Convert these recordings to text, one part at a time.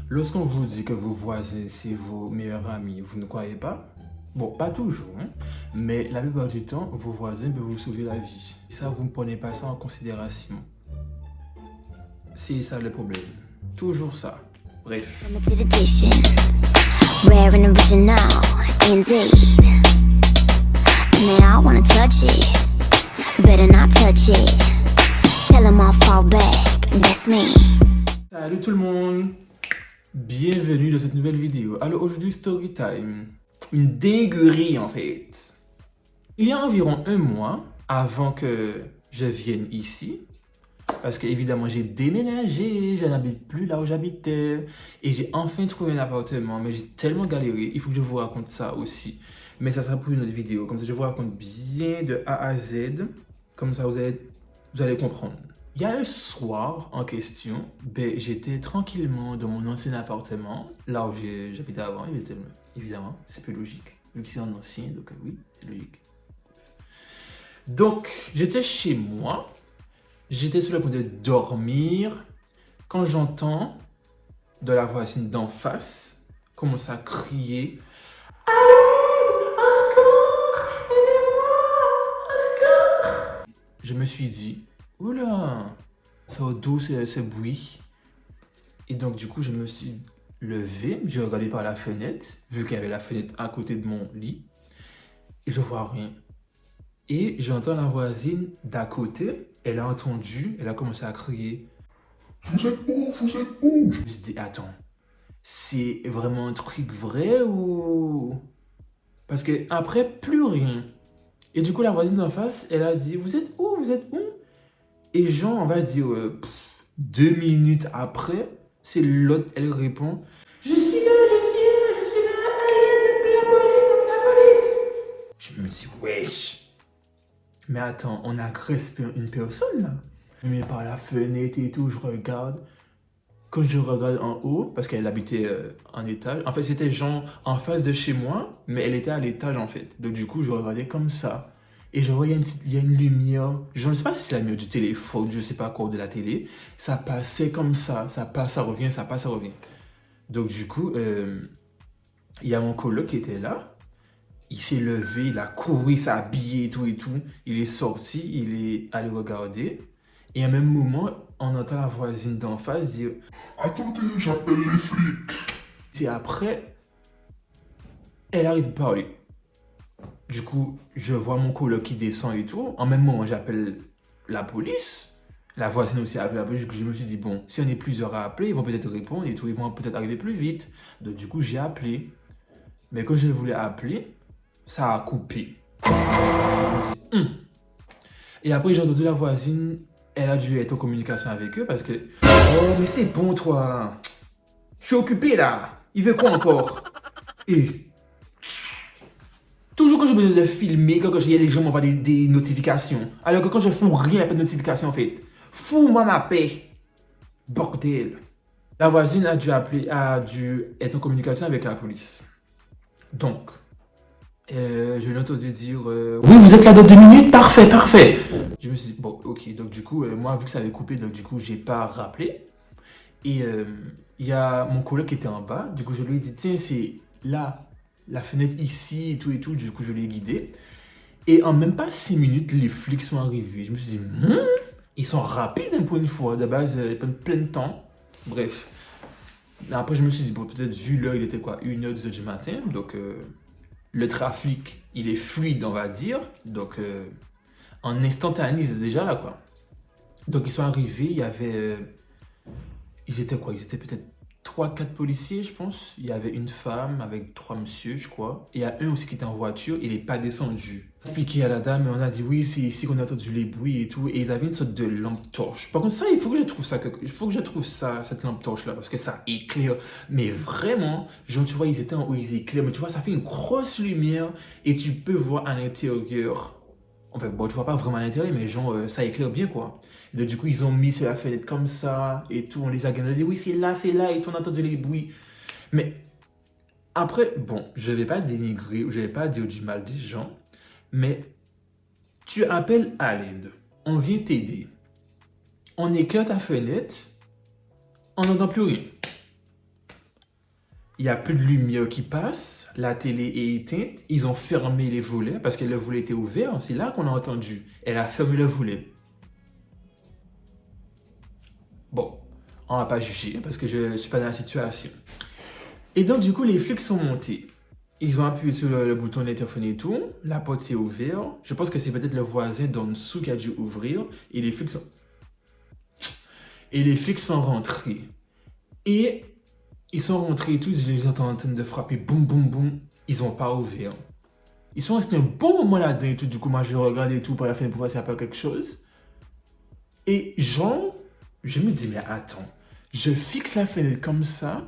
Lorsqu'on vous dit que vos voisins, c'est vos meilleurs amis, vous ne croyez pas? Bon, pas toujours, hein, mais la plupart du temps, vos voisins peuvent vous sauver la vie. Ça, vous ne prenez pas ça en considération. C'est ça le problème. Toujours ça. Bref. Limited edition, rare and original, indeed. Now I wanna touch it, better not touch it. Tell 'em I'll fall back, that's me. Salut tout le monde, bienvenue dans cette nouvelle vidéo. Alors aujourd'hui, story time. Une dinguerie en fait. Il y a environ un mois, avant que je vienne ici, parce que évidemment j'ai déménagé, je n'habite plus là où j'habitais, et j'ai enfin trouvé un appartement, mais j'ai tellement galéré, il faut que je vous raconte ça aussi. Mais ça sera pour une autre vidéo, comme ça je vous raconte bien de A à Z, comme ça vous allez comprendre. Il y a un soir en question, j'étais tranquillement dans mon ancien appartement, là où j'habitais avant, évidemment, c'est plus logique, vu que c'est un ancien, donc oui, c'est logique. Donc, j'étais chez moi, j'étais sur le point de dormir, quand j'entends de la voisine d'en face commencer à crier « Allez, au secours, aidez-moi, au secours !» Je me suis dit « Oula, ça a d'où ce bruit ?» Et donc du coup, je me suis levé, j'ai regardé par la fenêtre, vu qu'il y avait la fenêtre à côté de mon lit, et je vois rien. Et j'entends la voisine d'à côté, elle a entendu, elle a commencé à crier « Vous êtes où? Vous êtes où ?» Je me suis dit « Attends, c'est vraiment un truc vrai ou... » Parce que après, plus rien. Et du coup, la voisine d'en face, elle a dit « Vous êtes où? Vous êtes où ?» Et genre, on va dire, 2 minutes après, c'est l'autre, elle répond « Je suis là, allez, appelez la police. » Je me dis « Wesh. Mais attends, on agresse une personne là. Je me mets par la fenêtre et tout, je regarde. Quand je regarde en haut, parce qu'elle habitait en étage, en fait c'était genre en face de chez moi, mais elle était à l'étage en fait. Donc du coup, je regardais comme ça. Et je vois, il y a une lumière, je ne sais pas si c'est la lumière du téléphone, je ne sais pas quoi, de la télé. Ça passait comme ça passe, ça revient, ça passe, ça revient. Donc du coup, il y a mon coloc qui était là. Il s'est levé, il a couru, il s'est habillé et tout. Il est sorti, il est allé regarder. Et à un même moment, on entend la voisine d'en face dire « Attendez, j'appelle les flics. » Et après, elle arrête de parler. Du coup, je vois mon coloc qui descend et tout. En même moment, j'appelle la police. La voisine aussi a appelé la police. Je me suis dit, bon, si on est plusieurs à appeler, ils vont peut-être répondre et tout. Ils vont peut-être arriver plus vite. Donc du coup, j'ai appelé. Mais quand je voulais appeler, ça a coupé. Et après, j'ai entendu la voisine, elle a dû être en communication avec eux parce que « Oh, mais c'est bon, toi. Je suis occupé, là. Il veut quoi encore ?» Et toujours quand j'ai besoin de filmer, quand il y a les gens m'envoient des notifications. Alors que quand je fous rien, il n'y a pas de notification, en fait. Fous-moi ma paix. Bordel. La voisine a dû être en communication avec la police. Donc, je l'ai entendu dire oui, vous êtes là dans 2 minutes, parfait, parfait. Je me suis dit, bon, ok, donc du coup, moi, vu que ça avait coupé, donc du coup, j'ai pas rappelé. Et il y a mon collègue qui était en bas, du coup, je lui ai dit, tiens, c'est là, la fenêtre ici, et tout, du coup, je l'ai guidé. Et en même pas 6 minutes, les flics sont arrivés. Je me suis dit, ils sont rapides hein, pour une fois, de base, ils prennent plein de temps. Bref. Après, je me suis dit, bon, peut-être vu l'heure, il était quoi, 1h, 2h du matin, donc... le trafic, il est fluide, on va dire. Donc, en instantané, ils étaient déjà là, quoi. Donc, ils sont arrivés, il y avait... ils étaient quoi? Ils étaient peut-être 3-4 policiers, je pense. Il y avait une femme avec 3 messieurs, je crois. Et il y a un aussi qui était en voiture, il n'est pas descendu. On a expliqué à la dame, et on a dit, oui, c'est ici qu'on a entendu les bruits et tout. Et ils avaient une sorte de lampe torche. Par contre, ça, il faut que je trouve ça, cette lampe torche-là, parce que ça éclaire. Mais vraiment, genre, tu vois, ils étaient en haut, ils éclairent. Mais tu vois, ça fait une grosse lumière et tu peux voir à l'intérieur. Enfin, bon, tu vois pas vraiment à l'intérieur, mais genre, ça éclaire bien, quoi. Et donc, du coup, ils ont mis sur la fenêtre comme ça et tout. On les a regardés, oui, c'est là, et tout, on a entendu les bruits. Mais après, bon, je vais pas dénigrer ou je vais pas dire du mal des gens, mais tu appelles à l'aide. On vient t'aider. On éclaire ta fenêtre, on n'entend plus rien. il n'y a plus de lumière qui passe, la télé est éteinte, ils ont fermé les volets parce que le volet était ouvert. C'est là qu'on a entendu. Elle a fermé le volet. Bon, on va pas juger parce que je ne suis pas dans la situation. Et donc, du coup, les flics sont montés. Ils ont appuyé sur le bouton d'interphone et tout. La porte s'est ouverte. Je pense que c'est peut-être le voisin d'en dessous qui a dû ouvrir. Et les flics sont rentrés. Et ils sont rentrés et tout. Je les entends en train de frapper. Boum, boum, boum. Ils n'ont pas ouvert. Ils sont restés un bon moment là-dedans et tout. Du coup, moi, je regardais tout par la fenêtre pour voir s'il n'y a pas quelque chose. Et genre, je me dis, mais attends. Je fixe la fenêtre comme ça.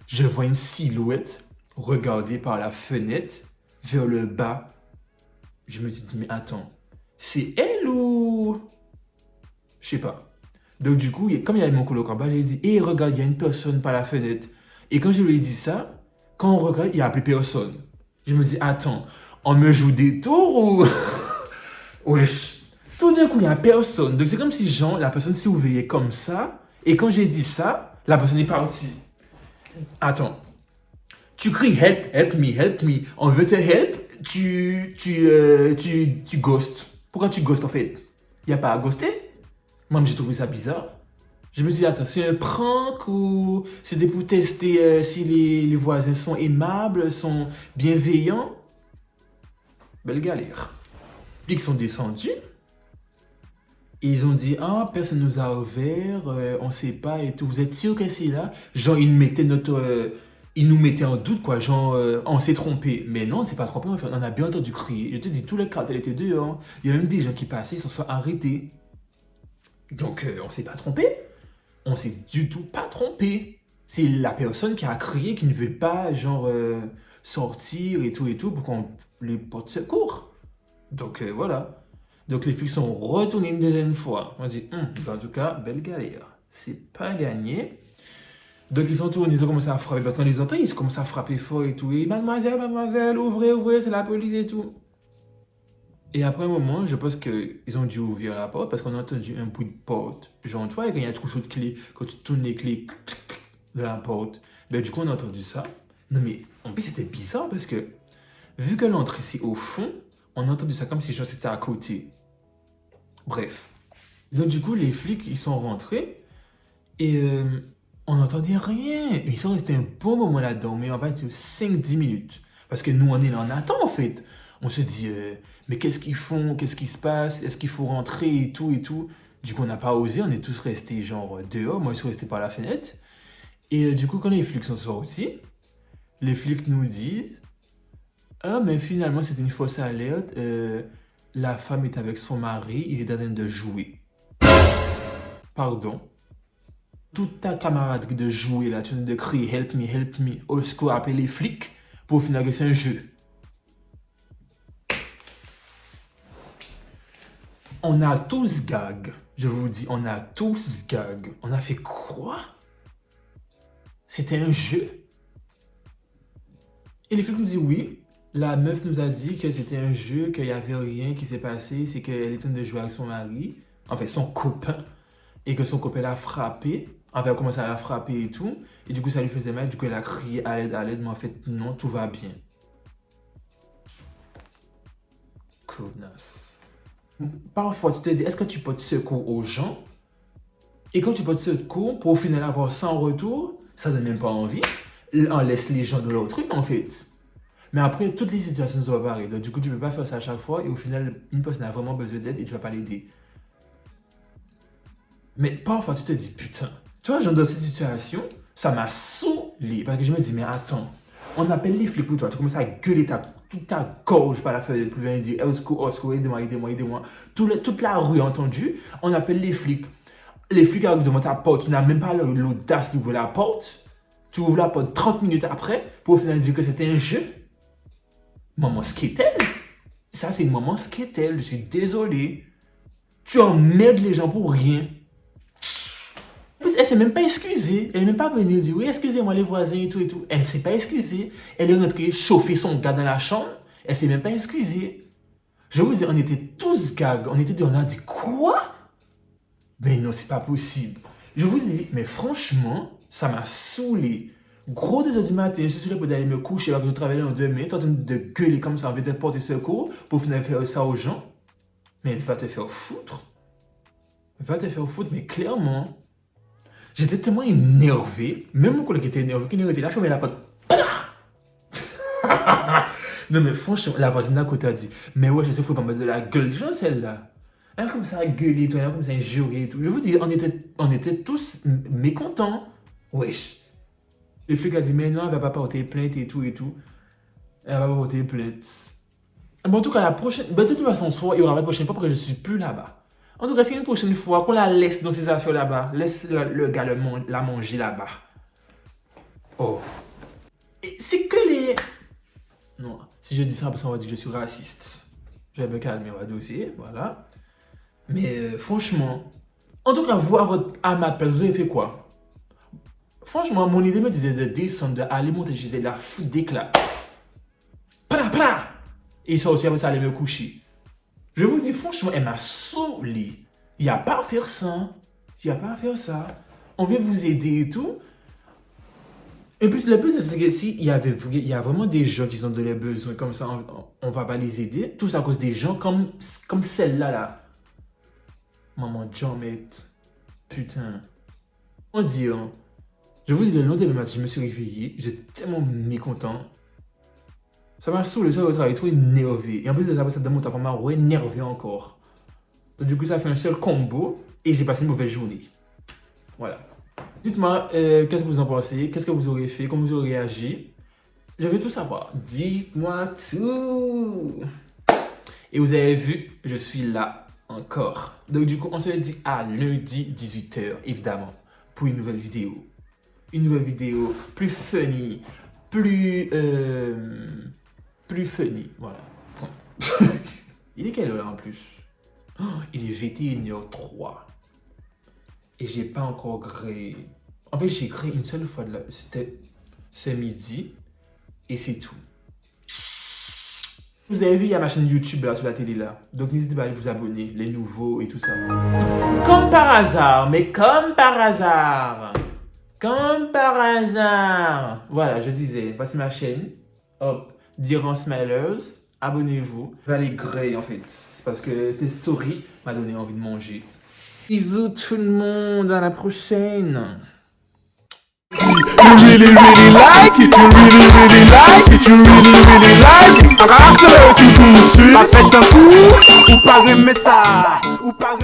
Je vois une silhouette regarder par la fenêtre vers le bas. Je me dis, mais attends, c'est elle ou... Je sais pas. Donc du coup, comme il y avait mon coloc en bas, j'ai dit, hé, regarde, il y a une personne par la fenêtre. Et quand je lui ai dit ça, quand on regarde, il n'y a plus personne. Je me dis, attends, on me joue des tours ou... Wesh. Tout d'un coup, il n'y a personne. Donc c'est comme si, genre, la personne s'est ouverte comme ça. Et quand j'ai dit ça, la personne est partie. Attends. Tu cries help, help me, help me. On veut te help, tu ghostes. Pourquoi tu ghostes en fait? Il n'y a pas à ghoster? Moi, j'ai trouvé ça bizarre. Je me suis dit, attends, c'est un prank ou c'était pour tester si les voisins sont aimables, sont bienveillants? Belle galère. Puis ils sont descendus. Et ils ont dit, ah, personne nous a ouvert, on sait pas et tout. Vous êtes sûr que c'est là? Genre, ils nous mettaient en doute, quoi. Genre, on s'est trompé. Mais non, on s'est pas trompé, on a bien entendu crier. Je te dis, tous les cartels étaient dehors. Il y a même des gens qui passaient, ils se sont arrêtés. Donc, on s'est pas trompé. On s'est du tout pas trompé. C'est la personne qui a crié, qui ne veut pas, genre, sortir et tout, pour qu'on lui porte secours. Donc, voilà. Donc les flics sont retournés une deuxième fois. On dit, en tout cas, belle galère. C'est pas gagné. Donc ils sont tournés, ils ont commencé à frapper. Quand ils entendent, ils commencent à frapper fort et tout. Et mademoiselle, mademoiselle, ouvrez, ouvrez, c'est la police et tout. Et après un moment, je pense qu'ils ont dû ouvrir la porte parce qu'on a entendu un bruit de porte. Genre, tu vois, quand il y a un trousseau de clés, quand tu tournes les clés de la porte. Ben du coup, on a entendu ça. Non mais, en plus, c'était bizarre parce que, vu que l'entrée c'est au fond, on a entendu ça comme si genre c'était à côté. Bref. Donc du coup, les flics, ils sont rentrés et on n'entendait rien. Ils sont restés un bon moment là-dedans, mais on va dire 5-10 minutes. Parce que nous, on est là en attente en fait. On se dit, mais qu'est-ce qu'ils font? Qu'est-ce qui se passe? Est-ce qu'il faut rentrer et tout et tout? Du coup, on n'a pas osé, on est tous restés genre dehors. Moi, je suis resté par la fenêtre. Et du coup, quand les flics sont sortis, les flics nous disent, ah, mais finalement, c'était une fausse alerte. La femme est avec son mari, ils étaient en train de jouer. Pardon. Toute ta camaraderie de jouer là, tu viens de crier help me, au secours, appeler les flics pour finir que c'est un jeu. On a tous gag. Je vous dis, on a tous gag. On a fait quoi? C'était un jeu? Et les flics nous disent oui. La meuf nous a dit que c'était un jeu, qu'il n'y avait rien qui s'est passé, c'est qu'elle était en train de jouer avec son mari, enfin son copain, et que son copain l'a frappé, enfin elle a commencé à la frapper et tout, et du coup ça lui faisait mal, du coup elle a crié à l'aide, mais en fait non, tout va bien. Goodness. Parfois tu te dis, est-ce que tu portes secours aux gens? Et quand tu portes secours, pour au final avoir sans retour, ça donne même pas envie, on laisse les gens de leur truc en fait. Mais après, toutes les situations sont pareilles. Donc, du coup, tu ne peux pas faire ça à chaque fois. Et au final, une personne a vraiment besoin d'aide et tu ne vas pas l'aider. Mais parfois, tu te dis, putain, tu vois, genre dans cette situation, ça m'a saoulé. Parce que je me dis, mais attends, on appelle les flics pour toi. Tu commences à gueuler toute ta gorge par la fenêtre pour venir dire, au secours, aidez-moi, aidez-moi, aidez-moi. Toute la rue a entendu. On appelle les flics. Les flics arrivent devant ta porte. Tu n'as même pas l'audace d'ouvrir la porte. Tu ouvres la porte 30 minutes après pour au final dire que c'était un jeu. Maman Skeetel, ça c'est maman Skeetel, je suis désolé. Tu emmerdes les gens pour rien. En plus, elle s'est même pas excusée. Elle n'est même pas venue dire oui, excusez-moi les voisins et tout et tout. Elle ne s'est pas excusée. Elle est rentrée chauffer son gars dans la chambre. Elle s'est même pas excusée. Je vous dis, on était tous gags. On a dit quoi? Mais non, c'est pas possible. Je vous dis, mais franchement, ça m'a saoulé. Gros 2h du matin, je suis sûr pour d'aller me coucher alors que je travaillais en 2 minutes, en train de gueuler comme ça, en train de porter secours pour finir faire ça aux gens. Mais va te faire foutre. Va te faire foutre, mais clairement. J'étais tellement énervé, même mon collègue était énervé, qu'il était là, je fermais la porte. Non mais franchement, la voisine à côté a dit, mais ouais, je sais, faut pas mettre de la gueule, les gens celle-là. Elle a commencé à gueuler, elle a commencé à jurer et tout. Je vous dis, on était tous mécontents. Wesh. Le flic a dit, mais non, elle va pas porter plainte et tout et tout. Elle va pas porter plainte. Bon, en tout cas, la prochaine. Ben, de toute façon, soit il y aura la prochaine fois parce que je suis plus là-bas. En tout cas, c'est une prochaine fois qu'on la laisse dans ses affaires là-bas. Laisse le gars la manger là-bas. Oh. Et c'est que les. Non, si je dis ça, parce qu'on va dire que je suis raciste. Je vais me calmer, on va doser, voilà. Mais franchement, en tout cas, vous à ma place, vous avez fait quoi? Franchement, mon idée me disait de descendre, d'aller monter, je disais de la foutre d'éclat. Et il sortit après ça, aller me coucher. Je vous dis, franchement, elle m'a saoulé. Il n'y a pas à faire ça. Il n'y a pas à faire ça. On veut vous aider et tout. Et puis, le plus, c'est que si il y a vraiment des gens qui ont de les besoins comme ça, on va pas les aider. Tout ça à cause des gens comme celle-là, là. Maman Jamette. Putain. On dit, hein. Je vous dis, le lendemain matin, je me suis réveillé. J'étais tellement mécontent. Ça m'a saoulé, ça, au travail, trop énervé. Et en plus de ça, dans mon temps, ça m'a énervé encore. Donc, du coup, ça fait un seul combo. Et j'ai passé une mauvaise journée. Voilà. Dites-moi, qu'est-ce que vous en pensez? Qu'est-ce que vous aurez fait? Comment vous aurez réagi? Je veux tout savoir. Dites-moi tout. Et vous avez vu, je suis là encore. Donc du coup, on se dit à lundi 18h, évidemment, pour une nouvelle vidéo. Une nouvelle vidéo plus funny, plus funny, voilà. Il est quelle heure en plus? Oh, il est 21h03. Et j'ai pas encore créé. En fait, j'ai créé une seule fois. C'était ce midi. Et c'est tout. Vous avez vu, il y a ma chaîne YouTube là, sur la télé là. Donc n'hésitez pas à vous abonner, les nouveaux et tout ça. Comme par hasard, mais comme par hasard. Comme par hasard. Voilà, je disais, voici ma chaîne. Hop, Diran Smilers. Abonnez-vous. Je vais aller griller en fait. Parce que cette story m'a donné envie de manger. Bisous tout le monde, à la prochaine. You really like it, you really like it, you really like it. Rap sur le site, ou pas aimer ça, ou pas